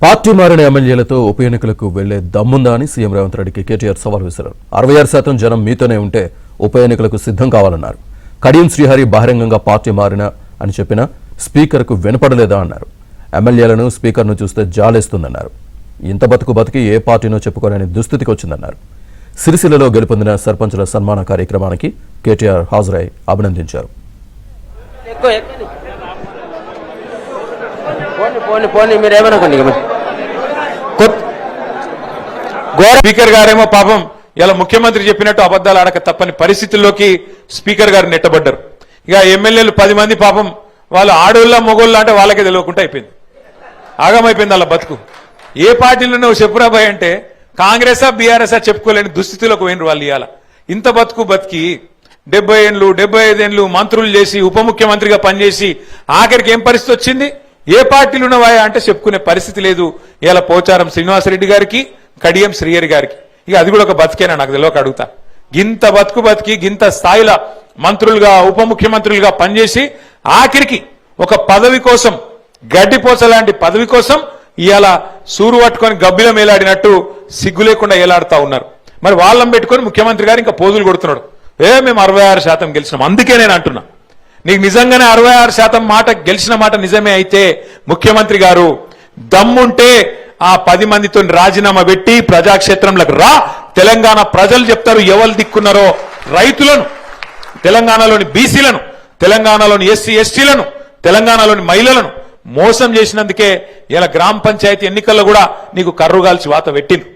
Party మారిన ఎమ్మెల్యేలతో ఉప ఎన్నికలకు వెళ్లే దమ్ముందా అని సీఎం రేవంత్ రెడ్డికి కేటీఆర్ సవాల్ విసిరారు. 66% జనం మీతోనే ఉంటే ఉప ఎన్నికలకు సిద్ధం కావాలన్నారు. కడియం శ్రీహరి బహిరంగంగా పార్టీ మారిన అని చెప్పినా స్పీకర్కు వినపడలేదా అన్నారు. ఎమ్మెల్యేలను స్పీకర్ను చూస్తే జాలేస్తుందన్నారు. ఇంత బతుకు బతికి ఏ పార్టీనో చెప్పుకోలేని దుస్థితికి వచ్చిందన్నారు. సిరిసిల్లలో గెలుపొందిన సర్పంచుల సన్మాన కార్యక్రమానికి కేటీఆర్ హాజరై అభినందించారు. స్పీకర్ గారేమో పాపం ఇలా ముఖ్యమంత్రి చెప్పినట్టు అబద్దాలు ఆడక తప్పని పరిస్థితుల్లోకి స్పీకర్ గారు నెట్టబడ్డారు. ఇక ఎమ్మెల్యేలు 10 మంది పాపం వాళ్ళు ఆడోళ్ళ మొగోళ్ళ అంటే వాళ్ళకే తెలియకుండా అయిపోయింది. ఆగమైపోయింది వాళ్ళ బతుకు. ఏ పార్టీలో నువ్వు చెప్పురాబాయ్ అంటే కాంగ్రెసా బీఆర్ఎస్ఆ చెప్పుకోలేని దుస్థితిలోకి పోయినరు వాళ్ళు. ఇవాళ ఇంత బతుకు బతికి 70 ఏళ్ళు 75 ఏళ్ళు మంత్రులు చేసి ఉప ముఖ్యమంత్రిగా పనిచేసి ఆఖరికి ఏం పరిస్థితి వచ్చింది? ఏ పార్టీలు ఉన్నవాయా అంటే చెప్పుకునే పరిస్థితి లేదు. ఇలా పోచారం శ్రీనివాసరెడ్డి గారికి, కడియం శ్రీహరి గారికి. ఇక అది కూడా ఒక బతికేనా నాకు తెలియక అడుగుతా. గింత బతుకు బతికి గింత స్థాయిలో మంత్రులుగా ఉప ముఖ్యమంత్రులుగా పనిచేసి ఆఖరికి ఒక పదవి కోసం గడ్డిపోస లాంటి పదవి కోసం ఇవాళ సూరు పట్టుకొని గబ్బిలం ఏలాడినట్టు సిగ్గు లేకుండా ఏలాడుతా ఉన్నారు. మరి వాళ్ళని పెట్టుకొని ముఖ్యమంత్రి గారు ఇంకా పోజులు కొడుతున్నాడు. మేము 66% గెలిచినాం. అందుకే నేను అంటున్నా, నీకు నిజంగానే 66% మాట గెలిచిన మాట నిజమే అయితే ముఖ్యమంత్రి గారు దమ్ముంటే ఆ 10 మందితో రాజీనామా పెట్టి ప్రజాక్షేత్రంలోకి రా. తెలంగాణ ప్రజలు చెప్తారు ఎవరు దిక్కున్నారో. రైతులను, తెలంగాణలోని బీసీలను, తెలంగాణలోని ఎస్సీ ఎస్టీలను, తెలంగాణలోని మహిళలను మోసం చేసినందుకే ఇలా గ్రామ పంచాయతీ ఎన్నికల్లో కూడా నీకు కర్రుగాల్చి వాత పెట్టింది.